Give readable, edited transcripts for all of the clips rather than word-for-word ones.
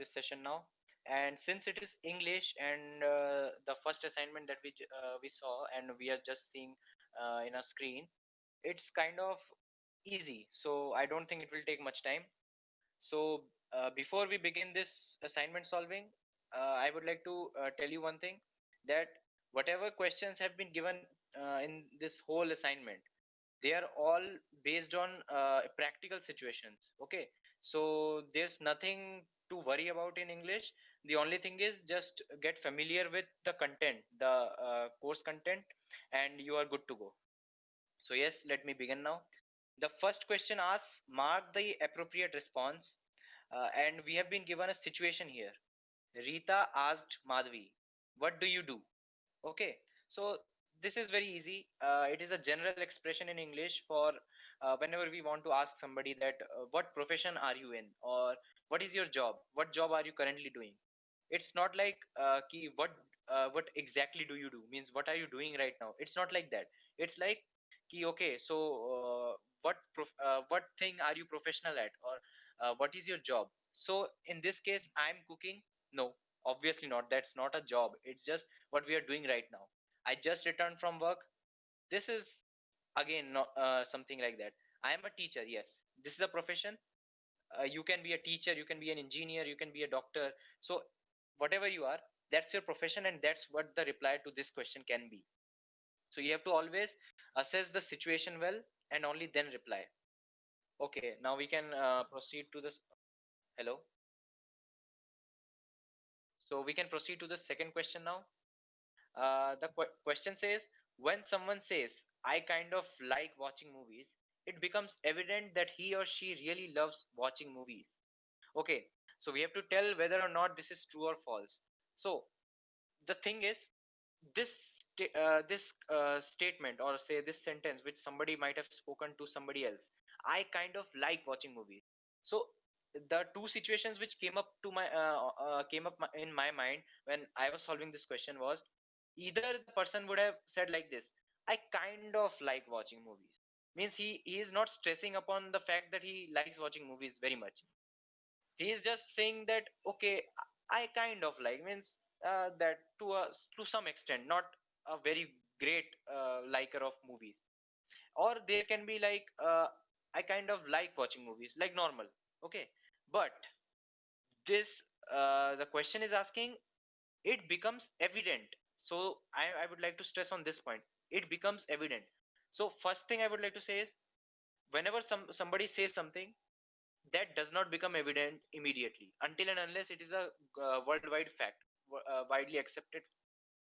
this session now. And since it is English and the first assignment that we saw and we are just seeing in a screen, it's kind of easy. So I don't think it will take much time. So before we begin this assignment solving, I would like to tell you one thing, that whatever questions have been given in this whole assignment, they are all based on practical situations. Okay, so there's nothing to worry about in English. The only thing is just get familiar with the content, the course content, and you are good to go. So yes, let me begin now. The first question asks, mark the appropriate response. And we have been given a situation here. Rita asked Madhvi, what do you do? Okay, so this is very easy. It is a general expression in English for whenever we want to ask somebody that what profession are you in, or what is your job? What job are you currently doing? It's not like ki, what exactly do you do? Means what are you doing right now? It's not like that. It's like ki, okay, so what thing are you professional at, or what is your job? So in this case, I'm cooking. No, obviously not. That's not a job. It's just what we are doing right now. I just returned from work. This is again not something like that. I am a teacher. Yes, this is a profession. You can be a teacher, you can be an engineer, you can be a doctor. So whatever you are, that's your profession, and that's what the reply to this question can be. So you have to always assess the situation well and only then reply. Okay, now we can proceed to this. Hello. So we can proceed to the second question now. The question says, when someone says, I kind of like watching movies, it becomes evident that he or she really loves watching movies. Okay, so we have to tell whether or not this is true or false. So the thing is, this statement, or say this sentence which somebody might have spoken to somebody else, I kind of like watching movies. So the two situations which came up in my mind when I was solving this question was, either the person would have said like this, I kind of like watching movies, means he is not stressing upon the fact that he likes watching movies very much. He is just saying that okay, I kind of like, means that to some extent, not a very great liker of movies. Or there can be like I kind of like watching movies like normal. Okay, but this the question is asking, it becomes evident. So I would like to stress on this point, it becomes evident. So first thing I would like to say is, whenever somebody says something, that does not become evident immediately until and unless it is a worldwide fact, widely accepted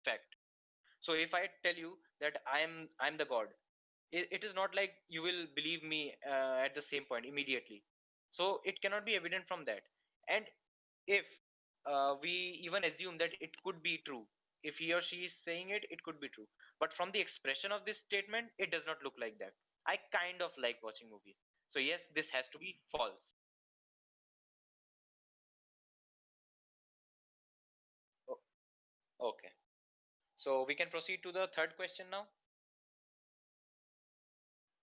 fact. So if I tell you that I'm the god, it is not like you will believe me at the same point immediately. So it cannot be evident from that. And if we even assume that it could be true, if he or she is saying it, it could be true. But from the expression of this statement, it does not look like that. I kind of like watching movies. So yes, this has to be false. O- Okay. So we can proceed to the third question now.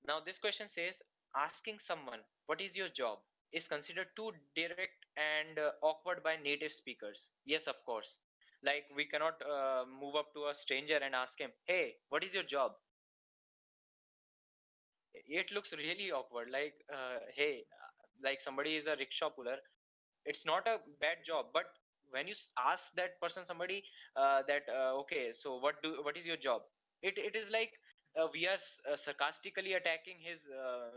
Now this question says, asking someone, what is your job, is considered too direct and awkward by native speakers. Yes, of course. Like we cannot move up to a stranger and ask him, hey, what is your job? It looks really awkward. Like, hey, like somebody is a rickshaw puller. It's not a bad job, but when you ask that person, somebody, that okay, so what is your job, it is like we are sarcastically attacking his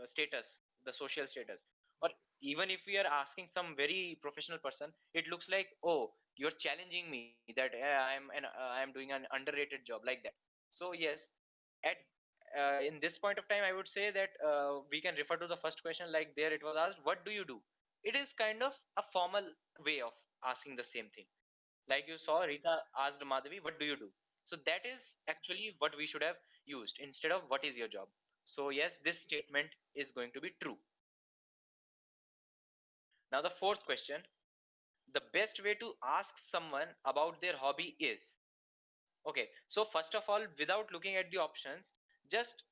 status, the social status. Or even if we are asking some very professional person, it looks like, oh, you're challenging me that I'm doing an underrated job, like that. So yes, at in this point of time, I would say that we can refer to the first question, like there it was asked, what do you do? It is kind of a formal way of asking the same thing. Like you saw, Rita asked Madhavi, what do you do? So that is actually what we should have used instead of what is your job. So yes, this statement is going to be true. Now the fourth question, the best way to ask someone about their hobby is, okay, so first of all, without looking at the options, just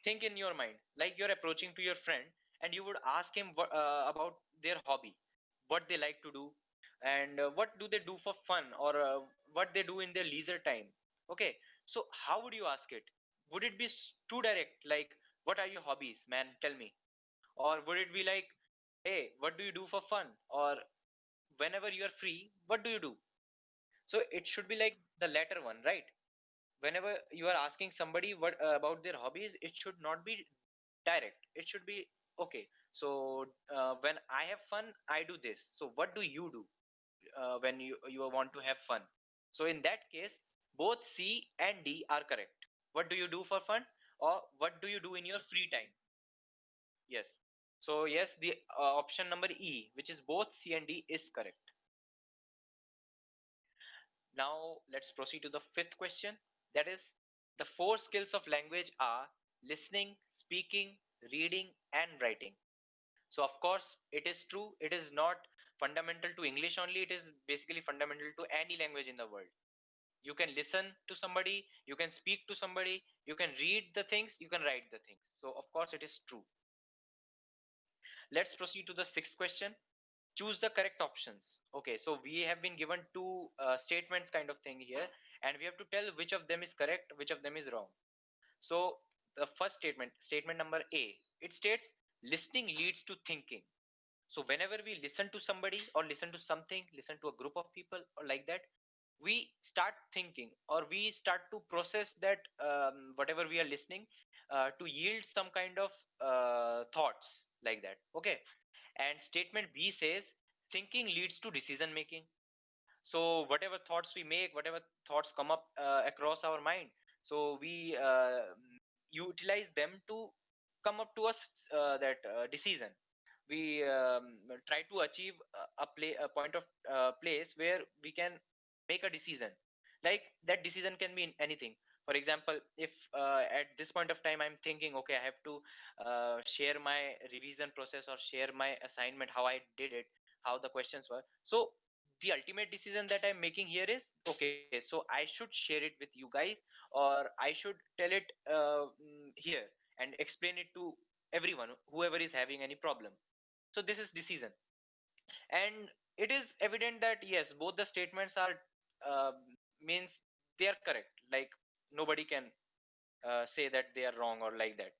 think in your mind like you're approaching to your friend and you would ask him about their hobby, what they like to do. and what do they do for fun, or what they do in their leisure time. Okay, so how would you ask it? Would it be too direct, like, what are your hobbies, man, tell me? Or would it be like, hey, what do you do for fun? Or whenever you are free, what do you do? So it should be like the latter one, right? Whenever you are asking somebody what about their hobbies, it should not be direct. It should be, okay, so when I have fun, I do this. So what do you do when you want to have fun? So in that case, both C and D are correct. What do you do for fun, or what do you do in your free time? Yes. So yes, the option number E, which is both C and D, is correct. Now let's proceed to the fifth question. That is, the four skills of language are listening, speaking, reading, and writing. So of course, it is true. It is not fundamental to English only. It is basically fundamental to any language in the world. You can listen to somebody, you can speak to somebody, you can read the things, you can write the things. So of course, it is true. Let's proceed to the sixth question. Choose the correct options. Okay, so we have been given two statements kind of thing here, and we have to tell which of them is correct, which of them is wrong. So the first statement, statement number A, it states listening leads to thinking. So whenever we listen to somebody or listen to something, listen to a group of people or like that, we start thinking, or we start to process that whatever we are listening, to yield some kind of thoughts like that. Okay, and statement B says thinking leads to decision making. So whatever thoughts we make, whatever thoughts come up across our mind, so we utilize them to come up to us that decision. We try to achieve a point of place where we can make a decision. Like that decision can be in anything. For example, if at this point of time I'm thinking, okay, I have to share my revision process or share my assignment, how I did it, how the questions were. So the ultimate decision that I'm making here is, okay, so I should share it with you guys, or I should tell it here and explain it to everyone, whoever is having any problem. So this is decision. And it is evident that yes, both the statements are uh, means they are correct. Like nobody can say that they are wrong or like that,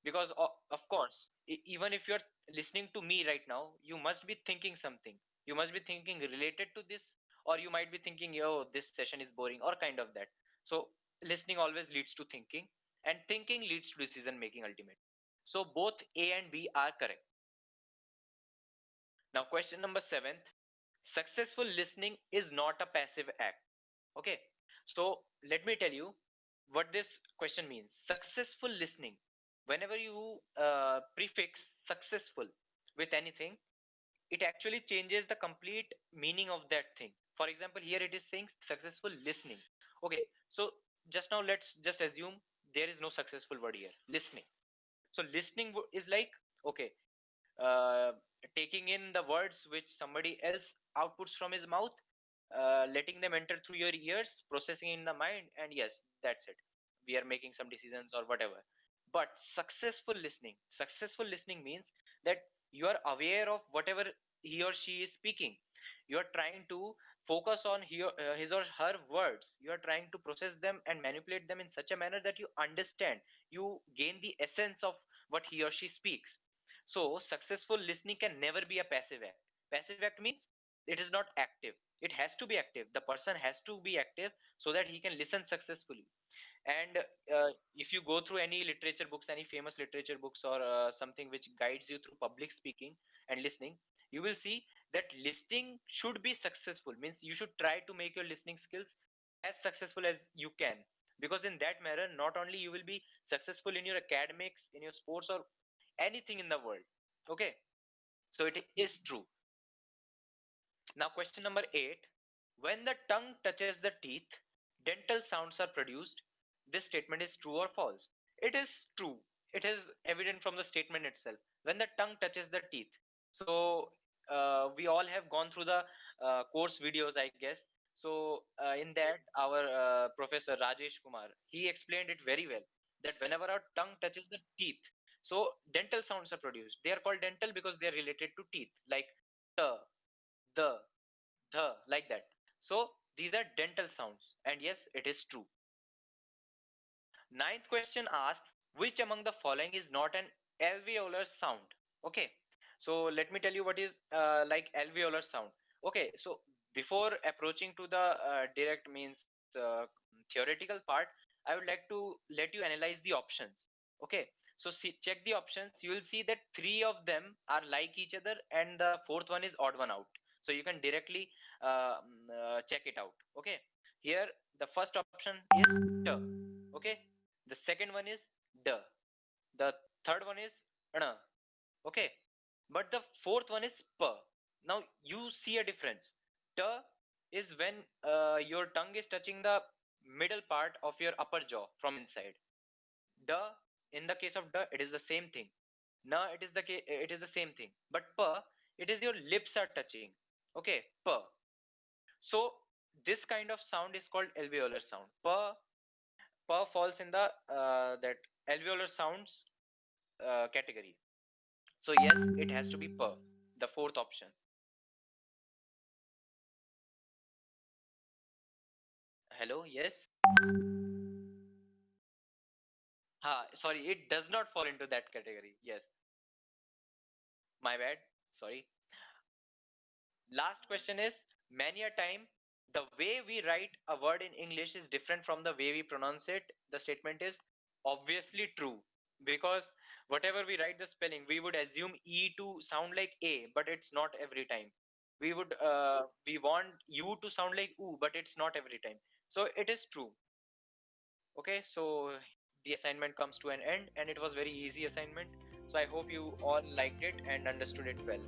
because of course, even if you're listening to me right now, you must be thinking something. You must be thinking related to this, or you might be thinking, yo, this session is boring, or kind of that. So listening always leads to thinking, and thinking leads to decision making ultimately. So both A and B are correct. Now question number 7th, successful listening is not a passive act. Okay, so let me tell you what this question means. Successful listening, whenever you prefix successful with anything, it actually changes the complete meaning of that thing. For example, here it is saying successful listening. Okay, so just now let's just assume there is no successful word here, listening. So listening is like, okay, uh, taking in the words which somebody else outputs from his mouth, letting them enter through your ears, processing in the mind, and yes, that's it. We are making some decisions or whatever. But successful listening means that you are aware of whatever he or she is speaking. You are trying to focus on his or her words. You are trying to process them and manipulate them in such a manner that you understand, you gain the essence of what he or she speaks. So, successful listening can never be a passive act. Passive act means it is not active. It has to be active. The person has to be active so that he can listen successfully. And if you go through any literature books, any famous literature books, or something which guides you through public speaking and listening, you will see that listening should be successful. Means you should try to make your listening skills as successful as you can. Because in that manner, not only you will be successful in your academics, in your sports, or anything in the world. Okay, so it is true. Now, question number 8. When the tongue touches the teeth, dental sounds are produced. This statement is true or false? It is true. It is evident from the statement itself. When the tongue touches the teeth. So, we all have gone through the course videos, I guess. So, in that, our professor Rajesh Kumar, he explained it very well that whenever our tongue touches the teeth, so dental sounds are produced. They are called dental because they are related to teeth, like the, the. the, like that. So these are dental sounds, and yes, it is true. Ninth question asks, which among the following is not an alveolar sound? Okay, so let me tell you what is like alveolar sound. Okay, so before approaching to the direct means theoretical part, I would like to let you analyze the options. Okay, so see, check the options. You will see that three of them are like each other, and the fourth one is odd one out. So you can directly check it out. Okay, here the first option is t. Okay, the second one is d. The third one is n. Okay, but the fourth one is p. Now you see a difference. T is when your tongue is touching the middle part of your upper jaw from inside. D, in the case of d, it is the same thing. Na, it is the same thing. But p, it is your lips are touching. Okay, p. So this kind of sound is called alveolar sound. P, falls in the that alveolar sounds category. So yes, it has to be p, the fourth option. Hello, yes. Sorry, it does not fall into that category. Yes, my bad. Sorry. Last question is, many a time the way we write a word in English is different from the way we pronounce it. The statement is obviously true, because whatever we write the spelling, we would assume E to sound like A, but it's not every time. We want U to sound like U, but it's not every time. So it is true. Okay, so the assignment comes to an end, and it was very easy assignment. So I hope you all liked it and understood it well.